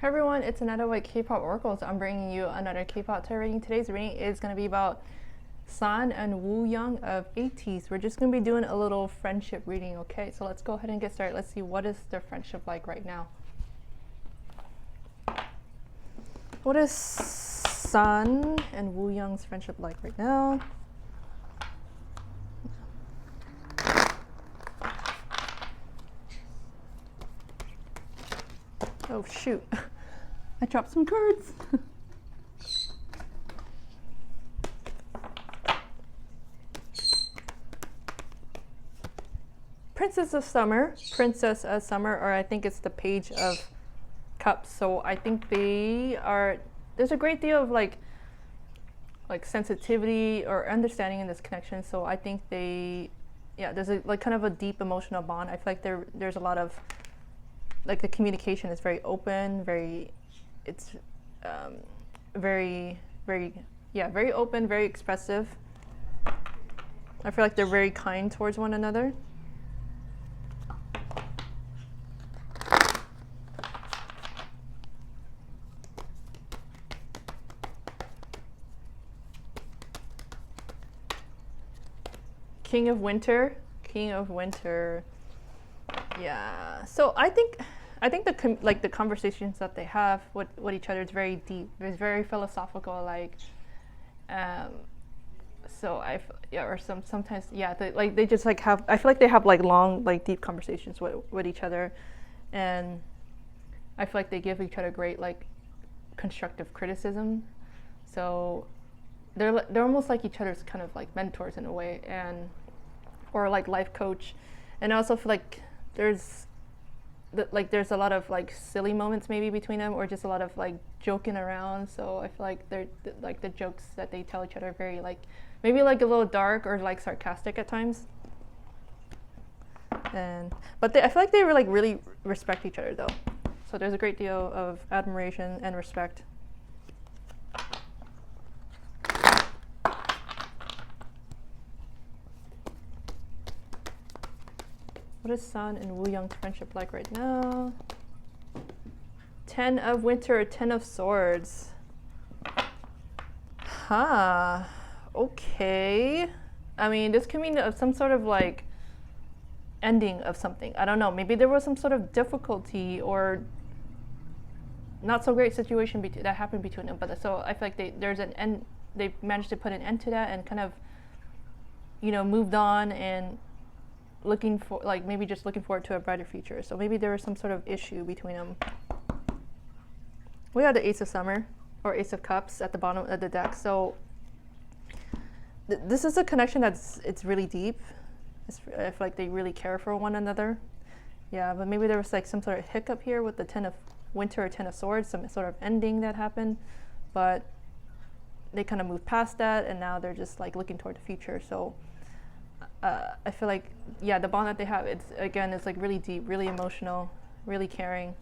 Hi everyone, it's another with K-pop oracles. I'm bringing you another K-pop tarot reading. Today's reading is going to be about San and Wooyoung of Ateez. We're just going to be doing a little friendship reading, okay? So let's go ahead and get started. Let's see, what is their friendship like right now? What is San and Wooyoung's friendship like right now? Oh shoot, I dropped some cards. Princess of Summer, Princess of Summer, or I think it's the Page of Cups. So I think there's a great deal of like sensitivity or understanding in this connection. So I think there's a kind of a deep emotional bond. I feel like there's a lot of the communication is very open, very open, very expressive. I feel like they're very kind towards one another. King of Winter. Yeah. So I think the conversations that they have with each other is very deep. It's very philosophical. Sometimes they just have. I feel like they have long deep conversations with each other, and I feel like they give each other great constructive criticism. So they're almost like each other's kind of mentors in a way, or life coach. And I also feel like there's a lot of silly moments maybe between them, or just a lot of joking around. So I feel like they're the jokes that they tell each other are very maybe a little dark or sarcastic at times. But I feel like they really respect each other though. So there's a great deal of admiration and respect. What is San and Wooyoung's friendship like right now? 10 of Winter, 10 of Swords. Okay. I mean, this can mean some sort of ending of something. I don't know. Maybe there was some sort of difficulty or not so great situation that happened between them. But so I feel like there's an end. They managed to put an end to that and kind of, moved on and looking forward to a brighter future. So maybe there was some sort of issue between them. We have the Ace of Summer or Ace of Cups at the bottom of the deck. So this is a connection it's really deep. I feel like they really care for one another. Yeah, but maybe there was some sort of hiccup here with the 10 of Winter or 10 of Swords, some sort of ending that happened. But they kind of moved past that, and now they're just looking toward the future. So I feel like, the bond that they have, it's really deep, really emotional, really caring.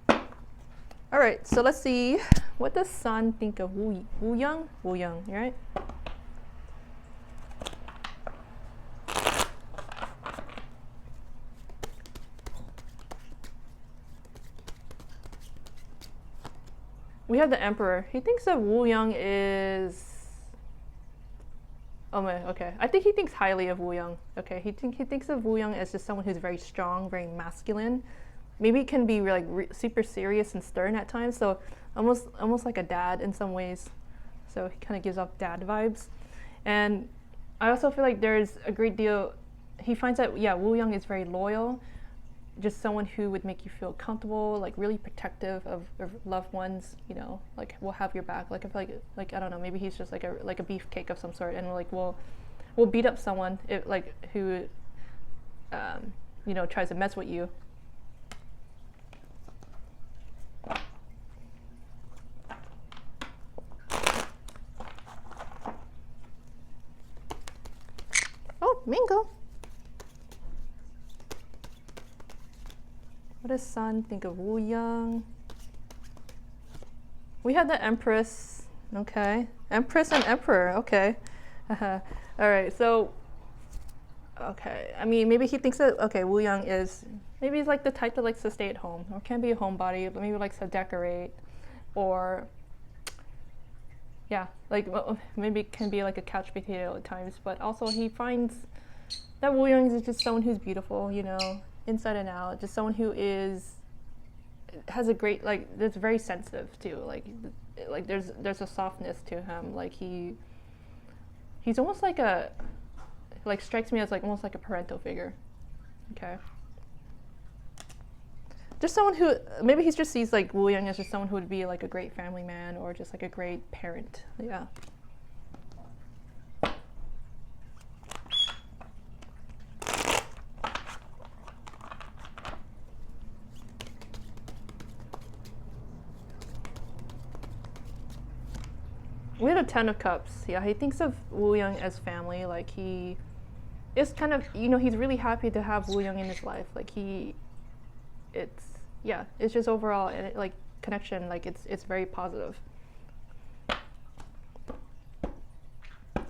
All right, so let's see. What does San think of Wooyoung? Wooyoung, you right? We have the Emperor. He thinks that Wooyoung is... Oh my, okay. I think he thinks highly of Wooyoung. Okay, he thinks of Wooyoung as just someone who's very strong, very masculine. Maybe it can be super serious and stern at times. So almost like a dad in some ways. So he kind of gives off dad vibes. And I also feel like there's a great deal. He finds that Wooyoung is very loyal, just someone who would make you feel comfortable, really protective of loved ones. Will have your back. I feel like I don't know. Maybe he's just a beefcake of some sort, and we'll beat up someone who tries to mess with you. Oh, mango. What does San think of Wooyoung? We have the Empress. Okay. Empress and Emperor. Okay. All right. So, okay. I mean, maybe he thinks that, okay, Wooyoung is maybe he's like the type that likes to stay at home or can be a homebody, but maybe likes to decorate, or yeah, like maybe it can be like a couch potato at times. But also he finds that Wooyoung is just someone who's beautiful, you know, inside and out. Just someone who has a great, like, that's very sensitive too. Like there's a softness to him. Like he's almost like strikes me as like almost like a parental figure. Okay. Just someone who, maybe he just sees like Wooyoung as just someone who would be like a great family man or just like a great parent. Yeah. We had a 10 of Cups. Yeah, he thinks of Wooyoung as family. Like he is kind of, you know, he's really happy to have Wooyoung in his life. Like it's just overall like connection. Like it's very positive.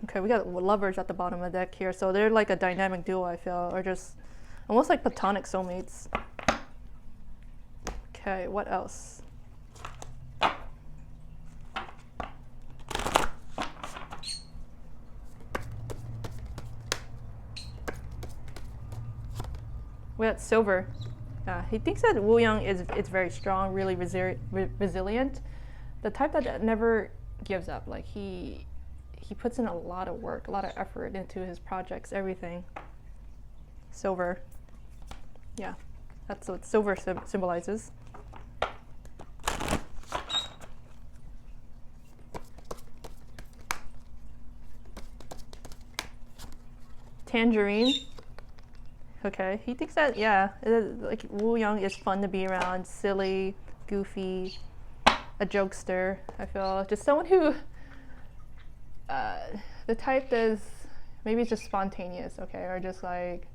Okay, we got lovers at the bottom of the deck here. So they're like a dynamic duo, I feel, or just almost like platonic soulmates. Okay, what else? We got Silver. He thinks that Wooyoung is very strong, really resilient, the type that never gives up. Like he puts in a lot of work, a lot of effort into his projects, everything. Silver. Yeah, that's what silver symbolizes. Tangerine. Okay, he thinks that, yeah, like Wooyoung is fun to be around, silly, goofy, a jokester, I feel. Just someone who, the type that is, maybe it's just spontaneous, okay, or just like,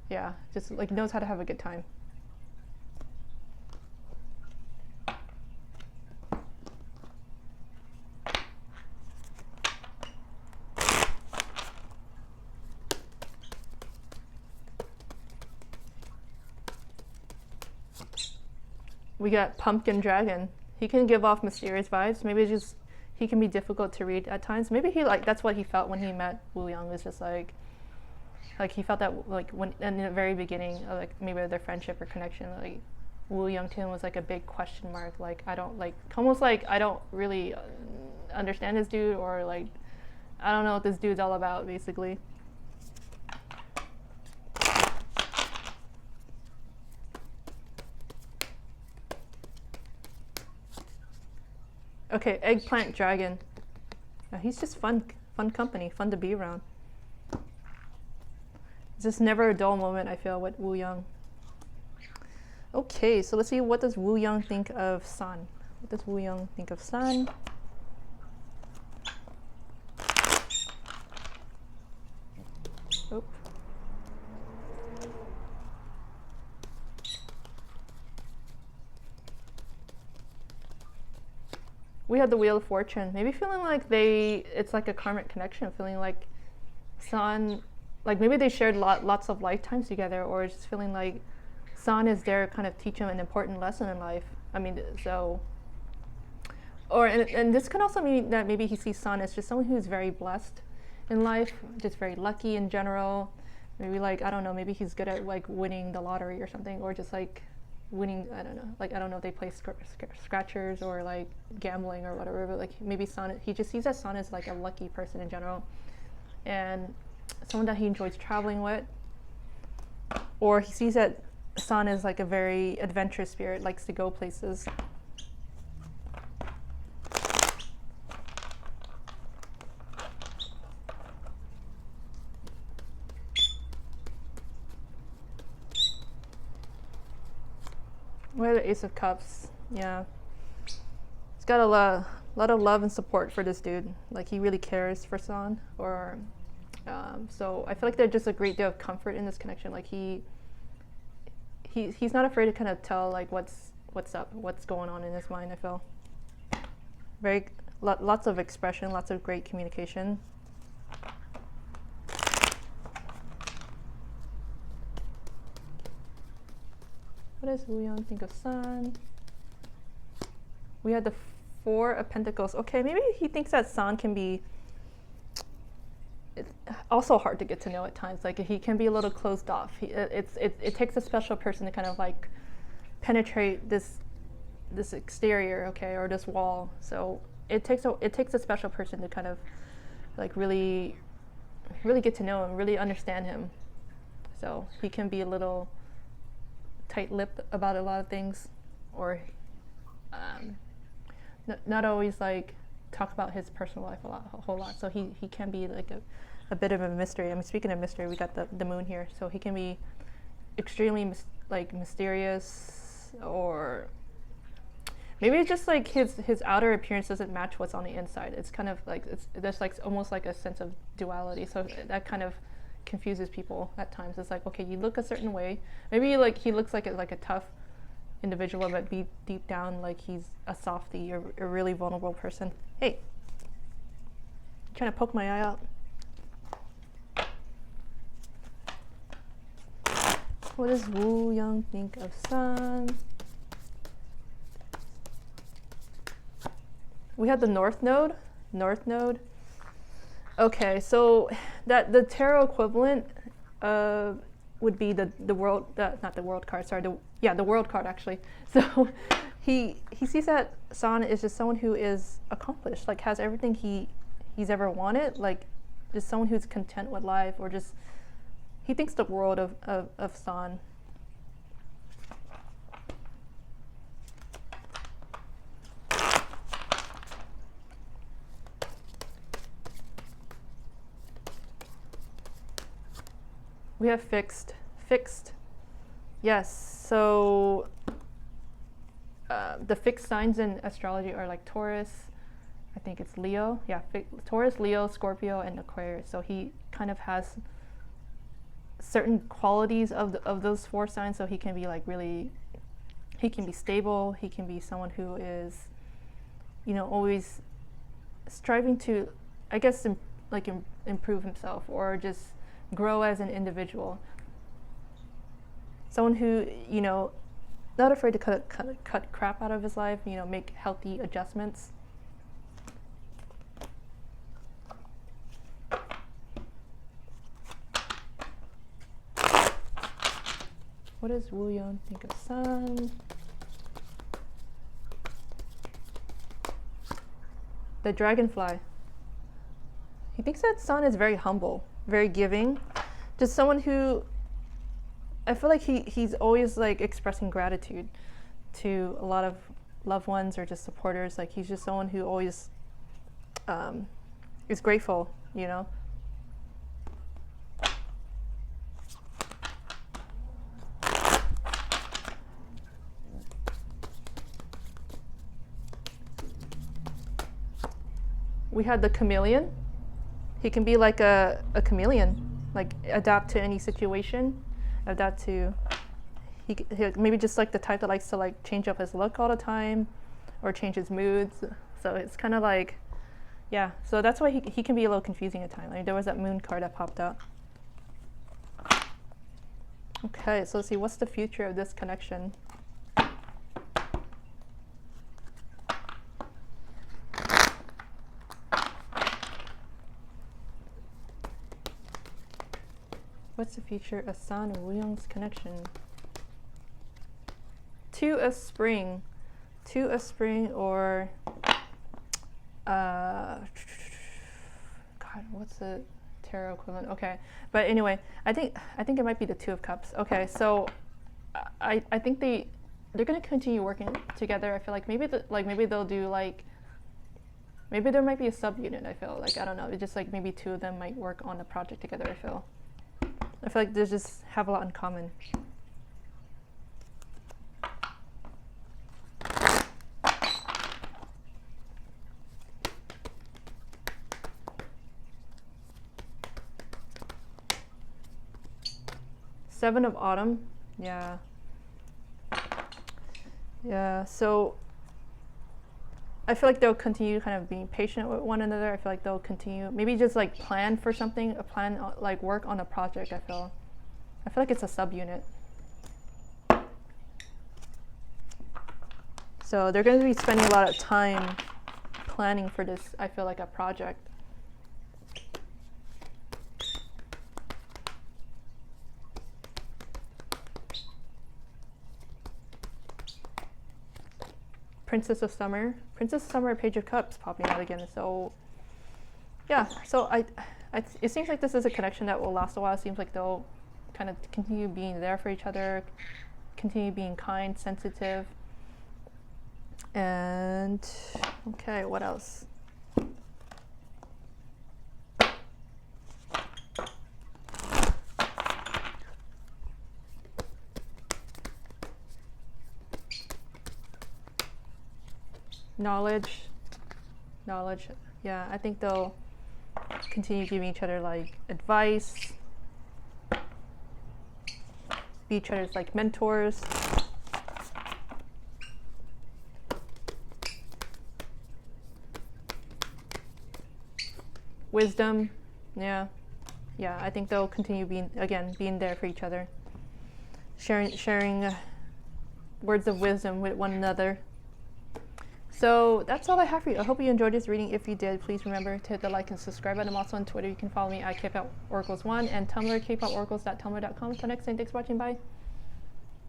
yeah, just like knows how to have a good time. We got Pumpkin Dragon. He can give off mysterious vibes. Maybe it's just he can be difficult to read at times. Maybe he like that's what he felt when he met Wooyoung. Was just like he felt that like when in the very beginning of like maybe their friendship or connection, like Wooyoung to him was like a big question mark. Like I don't like almost like I don't really understand this dude, or like I don't know what this dude's all about, basically. Okay, Eggplant Dragon. He's just fun company, fun to be around. It's just never a dull moment, I feel, with Wooyoung. Okay, so let's see, what does Wooyoung think of Sun? What does Wooyoung think of Sun? Oh. We had the Wheel of Fortune. Maybe feeling like it's like a karmic connection, feeling like Sun, like maybe they shared lots of lifetimes together, or just feeling like Sun is there to kind of teach him an important lesson in life. I mean, so, or, and this could also mean that maybe he sees Sun as just someone who's very blessed in life, just very lucky in general. Maybe like, I don't know, maybe he's good at like winning the lottery or something, or just like winning, I don't know, like I don't know if they play scratchers or like gambling or whatever, but like maybe Sun, he just sees that Sun as like a lucky person in general and someone that he enjoys traveling with, or he sees that Sun is like a very adventurous spirit, likes to go places. We have the Ace of Cups. Yeah, he's got a lot of love and support for this dude. Like he really cares for Sun, or so I feel like there's just a great deal of comfort in this connection. Like he's not afraid to kind of tell like what's up, what's going on in his mind. I feel very lots of expression, lots of great communication. What does Wooyoung think of Sun? We had the Four of Pentacles. Okay, maybe he thinks that Sun can be also hard to get to know at times. Like he can be a little closed off. It takes a special person to kind of like penetrate this exterior, okay, or this wall. So it takes a special person to kind of like really get to know him, really understand him. So he can be a little tight-lipped about a lot of things, or not always like talk about his personal life a whole lot. So he can be like a bit of a mystery. I mean, speaking of mystery, we got the moon here, so he can be extremely mysterious, or maybe it's just like his outer appearance doesn't match what's on the inside. It's kind of like there's like almost like a sense of duality. So that kind of confuses people at times. It's like, okay, you look a certain way. Maybe like he looks like a tough individual, but deep down like he's a softie or a really vulnerable person. Hey, trying to poke my eye out. What does Wooyoung think of Sun? We had the North Node. Okay, so that the tarot equivalent would be the world, not the world card. Sorry, the world card actually. So he sees that Sun is just someone who is accomplished, like has everything he's ever wanted, like just someone who's content with life, or just he thinks the world of Sun. We have fixed. Yes, so the fixed signs in astrology are like Taurus, I think it's Leo. Yeah, Taurus, Leo, Scorpio, and Aquarius. So he kind of has certain qualities of those four signs. So he can be like he can be stable. He can be someone who is, always striving to, I guess, improve himself, or just grow as an individual. Someone who, not afraid to cut crap out of his life, make healthy adjustments. What does Wooyoung think of Sun? The Dragonfly. He thinks that Sun is very humble, very giving, just someone who I feel like he's always like expressing gratitude to a lot of loved ones or just supporters. Like he's just someone who always is grateful, We had the chameleon. He can be like a chameleon, like adapt to any situation, adapt to, he maybe just like the type that likes to like change up his look all the time or change his moods. So it's kind of like, yeah, so that's why he can be a little confusing at times. Like there was that moon card that popped up. Okay, so let's see, what's the future of this connection? What's the future of Sun and Wooyoung's connection? Two of Spring, or God, what's the tarot equivalent? Okay, but anyway, I think it might be the Two of Cups. Okay, so I think they're gonna continue working together. I feel like maybe they'll do like, maybe there might be a subunit. I feel like, I don't know. It's just like maybe two of them might work on a project together. I feel like they just have a lot in common. Seven of Autumn, yeah. So I feel like they'll continue kind of being patient with one another. I feel like they'll continue, maybe just like plan for something, like work on a project. I feel like it's a subunit. So they're going to be spending a lot of time planning for this, I feel like, a project. Princess of Summer, Page of Cups popping out again. So yeah, so it seems like this is a connection that will last a while. It seems like they'll kind of continue being there for each other, continue being kind, sensitive. And okay, what else? Knowledge. Yeah, I think they'll continue giving each other like advice, be each other's like mentors. Wisdom. Yeah, I think they'll continue being there for each other, sharing words of wisdom with one another. So that's all I have for you. I hope you enjoyed this reading. If you did, please remember to hit the like and subscribe button. I'm also on Twitter. You can follow me at Kpop Oracles 1 and Tumblr, kpoporacles.tumblr.com. Until next time, thanks for watching. Bye.